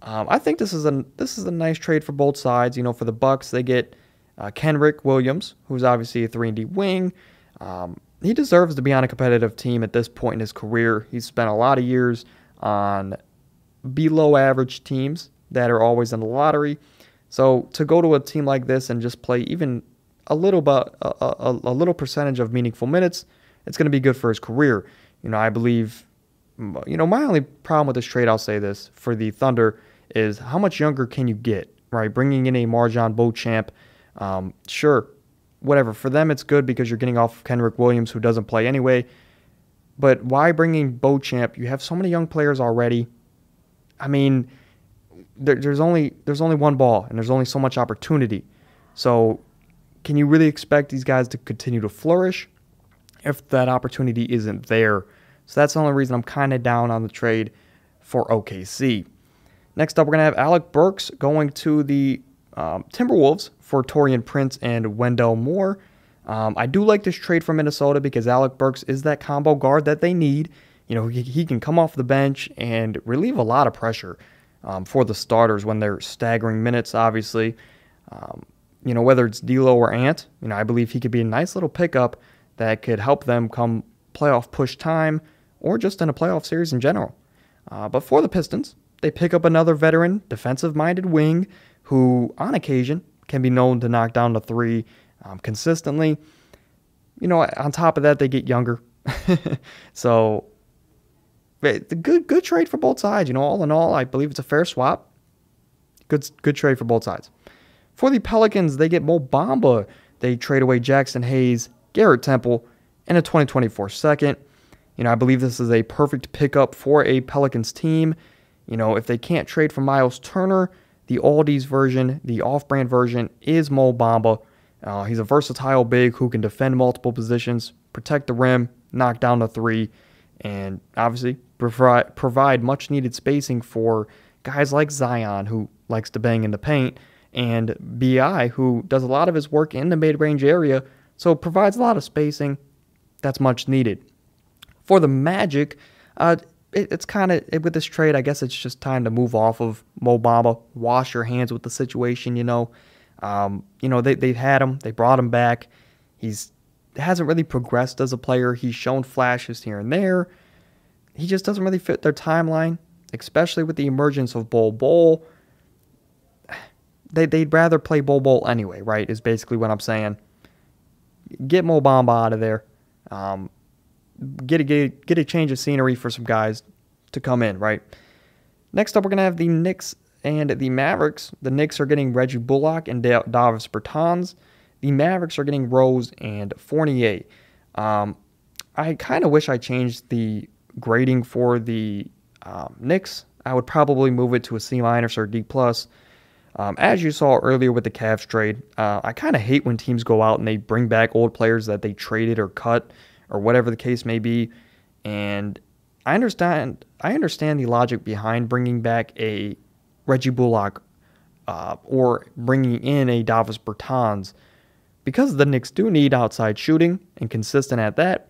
S1: I think this is a nice trade for both sides. For the Bucks, they get Kenrich Williams, who's obviously a 3-and-D wing. He deserves to be on a competitive team at this point in his career. He's spent a lot of years on below average teams that are always in the lottery. So to go to a team like this and just play even a little percentage of meaningful minutes, it's going to be good for his career. I believe, my only problem with this trade, I'll say this, for the Thunder is how much younger can you get, right? Bringing in a MarJon Beauchamp, sure, whatever. For them, it's good because you're getting off of Kenrich Williams, who doesn't play anyway. But why bringing Beauchamp? You have so many young players already. I mean, there's only one ball, and there's only so much opportunity. So can you really expect these guys to continue to flourish if that opportunity isn't there? So that's the only reason I'm kind of down on the trade for OKC. Next up, we're going to have Alec Burks going to the Timberwolves for Taurean Prince and Wendell Moore. I do like this trade for Minnesota because Alec Burks is that combo guard that they need. He can come off the bench and relieve a lot of pressure for the starters when they're staggering minutes, obviously. Whether it's D'Lo or Ant, I believe he could be a nice little pickup that could help them come playoff push time or just in a playoff series in general. But for the Pistons, they pick up another veteran, defensive-minded wing who, on occasion, can be known to knock down the three consistently. On top of that, they get younger. So, the good trade for both sides. All in all, I believe it's a fair swap. Good trade for both sides. For the Pelicans, they get Mo Bamba. They trade away Jackson Hayes, Garrett Temple, and a 2024 second. I believe this is a perfect pickup for a Pelicans team. If they can't trade for Miles Turner, the Aldi's version, the off-brand version, is Mo Bamba. He's a versatile big who can defend multiple positions, protect the rim, knock down the three, and obviously provide much-needed spacing for guys like Zion, who likes to bang in the paint, and B.I., who does a lot of his work in the mid-range area, so it provides a lot of spacing that's much needed. For the Magic, it's kind of, with this trade, I guess it's just time to move off of Mo Bamba, wash your hands with the situation, They've had him, they brought him back. He hasn't really progressed as a player. He's shown flashes here and there. He just doesn't really fit their timeline, especially with the emergence of Bol Bol. They'd rather play Bol Bol anyway, right, is basically what I'm saying. Get Mo Bamba out of there. Get a change of scenery for some guys to come in, right? Next up, we're going to have the Knicks and the Mavericks. The Knicks are getting Reggie Bullock and Davis Bertans. The Mavericks are getting Rose and Fournier. I kind of wish I changed the grading for the Knicks I would probably move it to a C- or D+. As you saw earlier with the Cavs trade, I kind of hate when teams go out and they bring back old players that they traded or cut or whatever the case may be. And I understand the logic behind bringing back a Reggie Bullock or bringing in a Davis Bertans, because the Knicks do need outside shooting and consistent at that.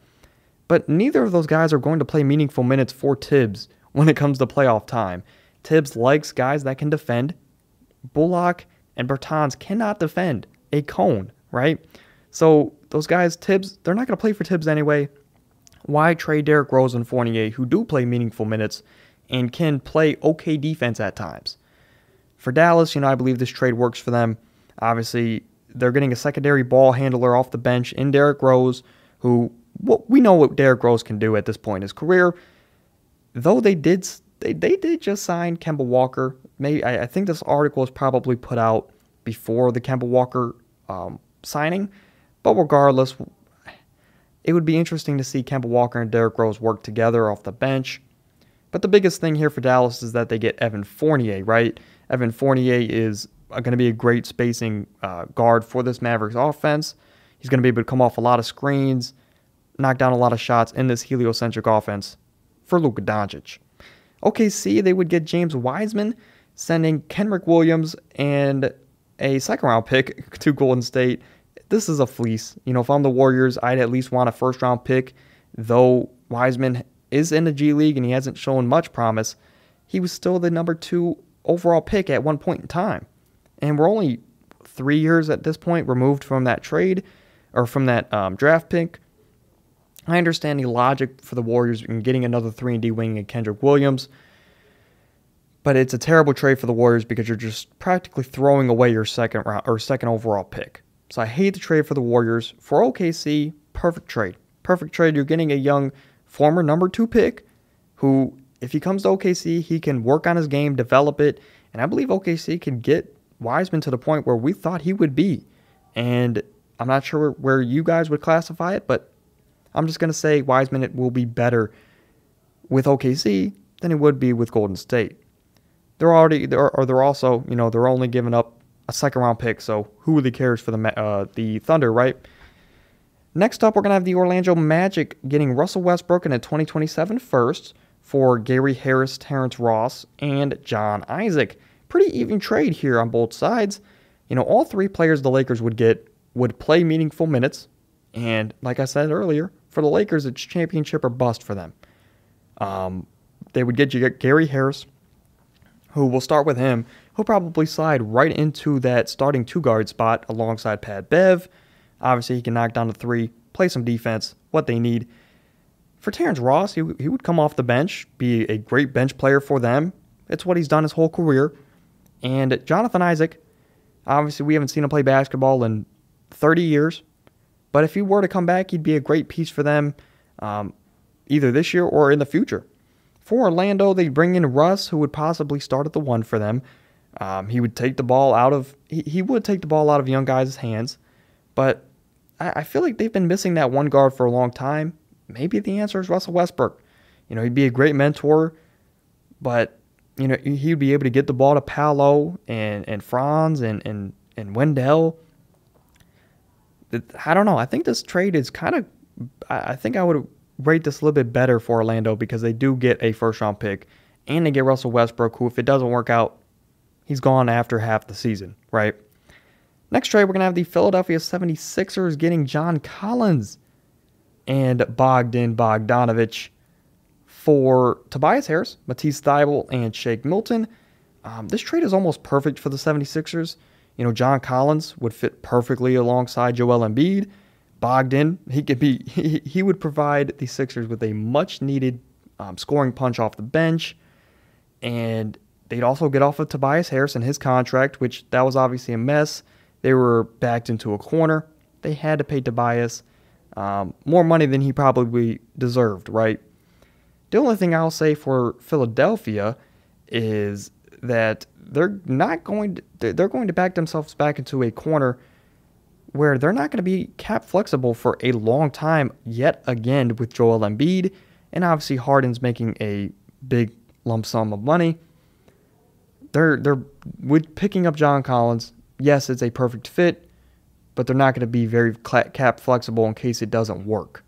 S1: But neither of those guys are going to play meaningful minutes for Tibbs when it comes to playoff time. Tibbs likes guys that can defend. Bullock and Bertans cannot defend a cone, right? So those guys, Tibbs, they're not going to play for Tibbs anyway. Why trade Derrick Rose and Fournier, who do play meaningful minutes and can play okay defense at times? For Dallas, I believe this trade works for them. Obviously, they're getting a secondary ball handler off the bench in Derrick Rose, who we know what Derrick Rose can do at this point in his career. Though they did just sign Kemba Walker. Maybe I think this article was probably put out before the Kemba Walker signing. But regardless, it would be interesting to see Kemba Walker and Derrick Rose work together off the bench. But the biggest thing here for Dallas is that they get Evan Fournier, right? Evan Fournier is going to be a great spacing guard for this Mavericks offense. He's going to be able to come off a lot of screens, knock down a lot of shots in this heliocentric offense for Luka Doncic. OKC, they would get James Wiseman, sending Kenrich Williams and a second-round pick to Golden State. This is a fleece. If I'm the Warriors, I'd at least want a first-round pick. Though Wiseman is in the G League and he hasn't shown much promise, he was still the number 2 overall pick at one point in time. And we're only 3 years at this point removed from that trade, or from that draft pick. I understand the logic for the Warriors in getting another 3-and-D wing in Kenrich Williams, but it's a terrible trade for the Warriors because you're just practically throwing away your second overall pick. So I hate the trade for the Warriors. For OKC, perfect trade. Perfect trade. You're getting a young former number 2 pick who, if he comes to OKC, he can work on his game, develop it, and I believe OKC can get Wiseman to the point where we thought he would be. And I'm not sure where you guys would classify it, but I'm just going to say Wiseman will be better with OKC than it would be with Golden State. They're only giving up a second-round pick, so who really cares for the Thunder, right? Next up, we're going to have the Orlando Magic getting Russell Westbrook in a 2027 first for Gary Harris, Terrence Ross, and John Isaac. Pretty even trade here on both sides. All 3 players the Lakers would play meaningful minutes, and like I said earlier, for the Lakers, it's championship or bust for them. They would get Gary Harris, who will start with him. He'll probably slide right into that starting 2-guard spot alongside Pat Bev. Obviously, he can knock down the 3, play some defense, what they need. For Terrence Ross, he would come off the bench, be a great bench player for them. It's what he's done his whole career. And Jonathan Isaac, obviously, we haven't seen him play basketball in 30 years. But if he were to come back, he'd be a great piece for them either this year or in the future. For Orlando, they bring in Russ, who would possibly start at the 1 for them. He would take the ball out of young guys' hands. But I feel like they've been missing that 1 guard for a long time. Maybe the answer is Russell Westbrook. He'd be a great mentor, but he'd be able to get the ball to Paolo and Franz and Wendell. I don't know. I think this trade is I think I would rate this a little bit better for Orlando because they do get a first-round pick and they get Russell Westbrook, who, if it doesn't work out, he's gone after half the season, right? Next trade, we're going to have the Philadelphia 76ers getting John Collins and Bogdan Bogdanovic for Tobias Harris, Matisse Thybulle, and Shake Milton. This trade is almost perfect for the 76ers. John Collins would fit perfectly alongside Joel Embiid. Bogdan, he would provide the Sixers with a much-needed scoring punch off the bench. And they'd also get off of Tobias Harris and his contract, which that was obviously a mess. They were backed into a corner. They had to pay Tobias more money than he probably deserved, right? The only thing I'll say for Philadelphia is that they're going to back themselves back into a corner where they're not going to be cap flexible for a long time yet again with Joel Embiid, and obviously Harden's making a big lump sum of money. They're with picking up John Collins. Yes, it's a perfect fit, but they're not going to be very cap flexible in case it doesn't work.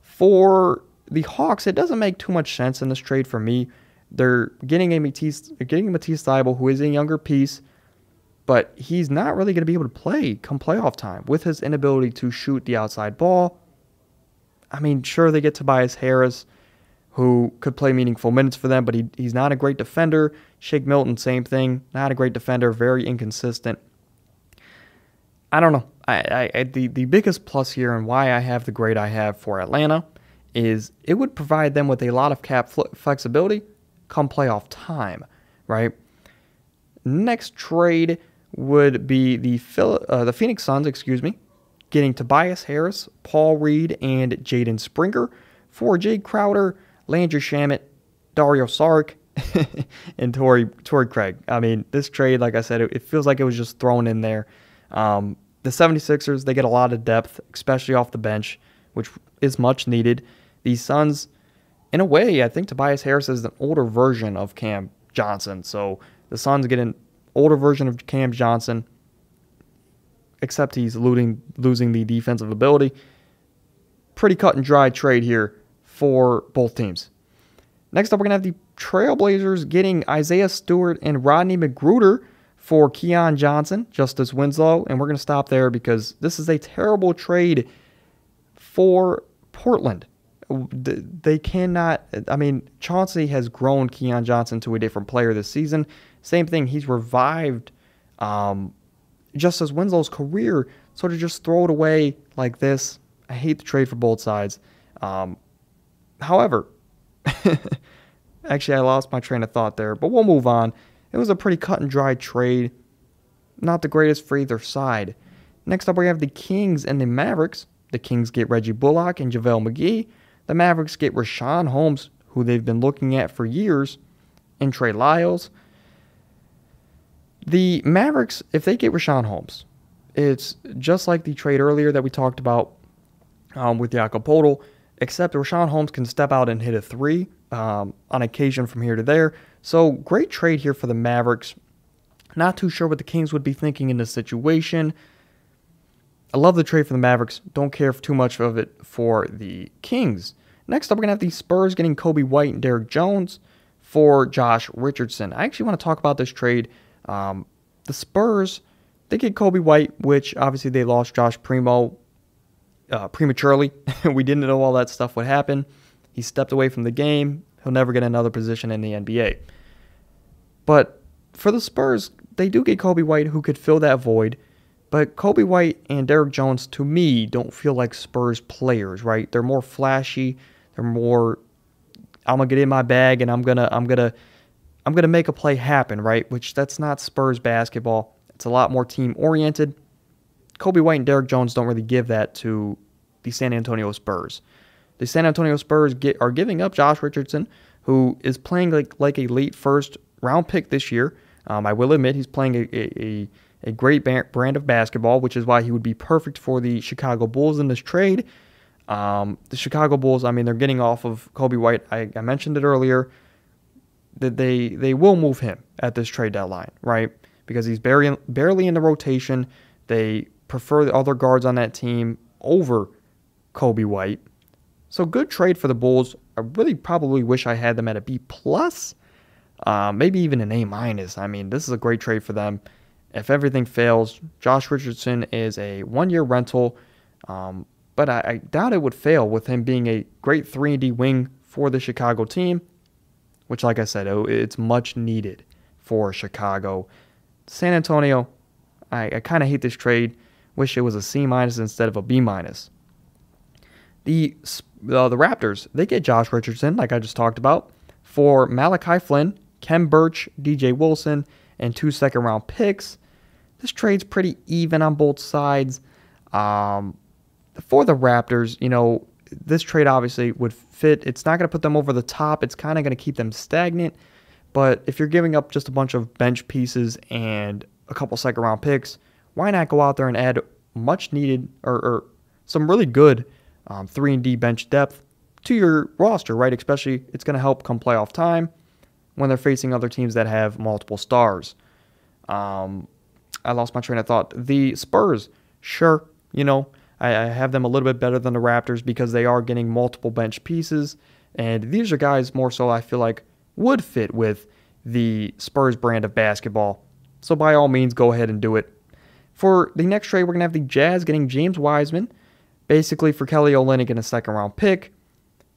S1: For the Hawks, it doesn't make too much sense in this trade for me. They're getting a Matisse Thybulle, who is a younger piece, but he's not really going to be able to play come playoff time with his inability to shoot the outside ball. I mean, sure, they get Tobias Harris, who could play meaningful minutes for them, but he's not a great defender. Shake Milton, same thing. Not a great defender, very inconsistent. I don't know. The biggest plus here and why I have the grade I have for Atlanta is it would provide them with a lot of cap flexibility come playoff time, right? Next trade would be the Phoenix Suns, getting Tobias Harris, Paul Reed, and Jaden Springer for Jay Crowder, Landry Shamet, Dario Saric, and Torrey Craig. I mean, this trade, like I said, it feels like it was just thrown in there. The 76ers, they get a lot of depth, especially off the bench, which is much needed. The Suns, in a way, I think Tobias Harris is an older version of Cam Johnson. So the Suns get an older version of Cam Johnson, except he's losing the defensive ability. Pretty cut and dry trade here for both teams. Next up, we're going to have the Trailblazers getting Isaiah Stewart and Rodney McGruder for Keon Johnson, Justice Winslow, and we're going to stop there because this is a terrible trade for Portland. They cannot, I mean, Chauncey has grown Keon Johnson to a different player this season. Same thing, he's revived Justice Winslow's career, so to just throw it away like this, I hate the trade for both sides. However, actually I lost my train of thought there, but we'll move on. It was a pretty cut and dry trade. Not the greatest for either side. Next up, we have the Kings and the Mavericks. The Kings get Reggie Bullock and JaVale McGee. The Mavericks get Richaun Holmes, who they've been looking at for years, and Trey Lyles. The Mavericks, if they get Richaun Holmes, it's just like the trade earlier that we talked about with Jakob Poeltl, except Richaun Holmes can step out and hit a three on occasion from here to there. So great trade here for the Mavericks. Not too sure what the Kings would be thinking in this situation. I love the trade for the Mavericks. Don't care for too much of it for the Kings. Next up, we're going to have the Spurs getting Kobe White and Derrick Jones for Josh Richardson. I actually want to talk about this trade. The Spurs, they get Kobe White, which obviously they lost Josh Primo prematurely. We didn't know all that stuff would happen. He stepped away from the game. He'll never get another position in the NBA. But for the Spurs, they do get Kobe White, who could fill that void. But Kobe White and Derrick Jones, to me, don't feel like Spurs players, right? They're more flashy. They're more, I'm gonna get in my bag and I'm gonna make a play happen, right? Which that's not Spurs basketball. It's a lot more team oriented. Kobe White and Derrick Jones don't really give that to the San Antonio Spurs. The San Antonio Spurs are giving up Josh Richardson, who is playing like a late first round pick this year. I will admit he's playing a great brand of basketball, which is why he would be perfect for the Chicago Bulls in this trade. The Chicago Bulls, I mean, they're getting off of Kobe White. I mentioned it earlier that they will move him at this trade deadline, right? Because he's barely in the rotation. They prefer the other guards on that team over Kobe White. So good trade for the Bulls. I really probably wish I had them at a B+, maybe even an A-. I mean, this is a great trade for them. If everything fails, Josh Richardson is a one-year rental, but I doubt it would fail with him being a great 3-and-D wing for the Chicago team, which, like I said, it's much needed for Chicago. San Antonio, I kind of hate this trade. Wish it was a C- instead of a B-. The Raptors, they get Josh Richardson, like I just talked about, for Malachi Flynn, Kem Birch, DJ Wilson, and 2 second-round picks. This trade's pretty even on both sides. For the Raptors, you know, this trade obviously would fit. It's not going to put them over the top. It's kind of going to keep them stagnant. But if you're giving up just a bunch of bench pieces and a couple second-round picks, why not go out there and add much needed or some really good 3-and-D bench depth to your roster, right? Especially it's going to help come playoff time. when they're facing other teams that have multiple stars. I lost my train of thought. The Spurs, sure, I have them a little bit better than the Raptors because they are getting multiple bench pieces, and these are guys more so I feel like would fit with the Spurs brand of basketball. So by all means, go ahead and do it. For the next trade, we're going to have the Jazz getting James Wiseman, basically for Kelly Olynyk in a second-round pick.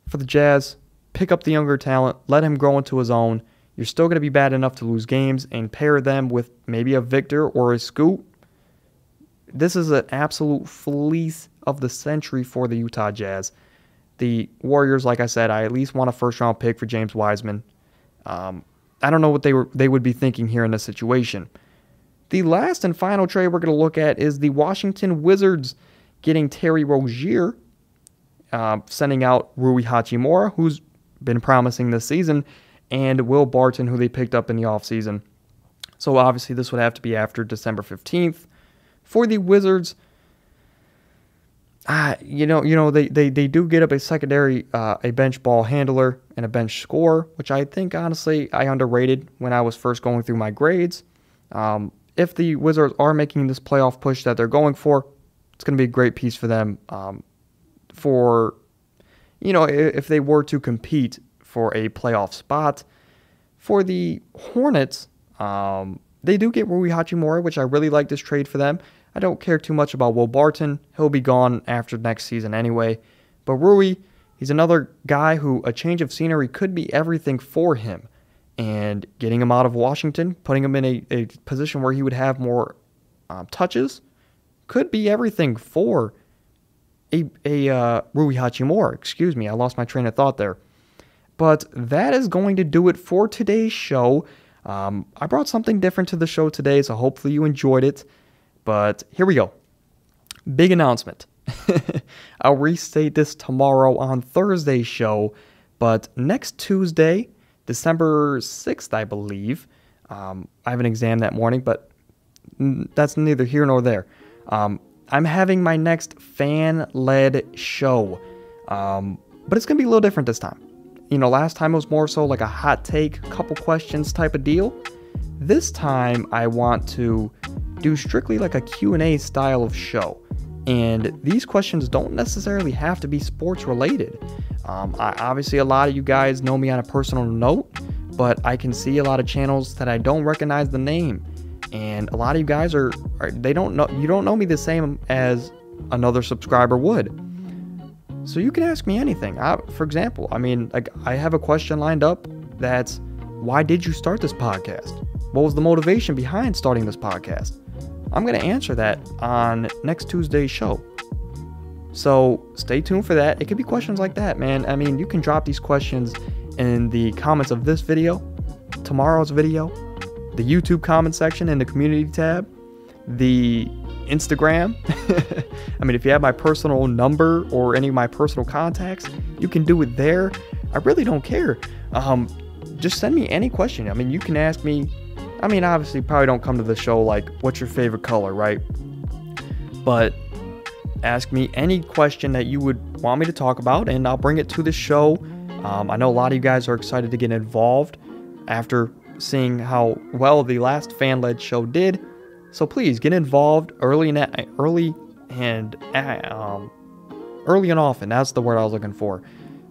S1: For the Jazz, pick up the younger talent, let him grow into his own. You're still going to be bad enough to lose games, and pair them with maybe a Victor or a Scoot. This is an absolute fleece of the century for the Utah Jazz. The Warriors, like I said, I at least want a first-round pick for James Wiseman. I don't know what they would be thinking here in this situation. The last and final trade we're going to look at is the Washington Wizards getting Terry Rozier, sending out Rui Hachimura, who's been promising this season, and Will Barton, who they picked up in the offseason. So obviously this would have to be after December 15th. For the Wizards, they do get up a secondary, a bench ball handler and a bench scorer, which I think, honestly, I underrated when I was first going through my grades. If the Wizards are making this playoff push that they're going for, it's going to be a great piece for them if they were to compete for a playoff spot. For the Hornets, they do get Rui Hachimura, which I really like this trade for them. I don't care too much about Will Barton. He'll be gone after next season anyway. But Rui, he's another guy who a change of scenery could be everything for him. And getting him out of Washington, putting him in a position where he would have more touches, could be everything for a Rui Hachimura. Excuse me, I lost my train of thought there. But that is going to do it for today's show. I brought something different to the show today, so hopefully you enjoyed it. But here we go. Big announcement. I'll restate this tomorrow on Thursday's show. But next Tuesday, December 6th, I believe, I have an exam that morning, but that's neither here nor there. I'm having my next fan-led show. But it's going to be a little different this time. Last time it was more so like a hot take, couple questions type of deal. This time I want to do strictly like a Q&A style of show. And these questions don't necessarily have to be sports related. Obviously, a lot of you guys know me on a personal note, but I can see a lot of channels that I don't recognize the name. And a lot of you guys you don't know me the same as another subscriber would. So you can ask me anything. For example, I have a question lined up that's, why did you start this podcast? What was the motivation behind starting this podcast? I'm going to answer that on next Tuesday's show. So stay tuned for that. It could be questions like that, man. You can drop these questions in the comments of this video, tomorrow's video, the YouTube comment section in the community tab, the Instagram. If you have my personal number or any of my personal contacts, you can do it there. I really don't care. Just send me any question. You can ask me. Obviously, probably don't come to the show like, what's your favorite color, right? But ask me any question that you would want me to talk about, and I'll bring it to the show. I know a lot of you guys are excited to get involved after seeing how well the last fan-led show did. So please get involved early and often. That's the word I was looking for,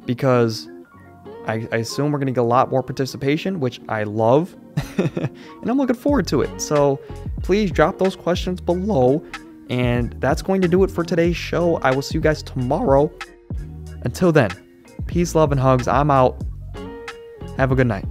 S1: because I assume we're going to get a lot more participation, which I love, and I'm looking forward to it. So please drop those questions below, and that's going to do it for today's show. I will see you guys tomorrow. Until then, peace, love, and hugs. I'm out. Have a good night.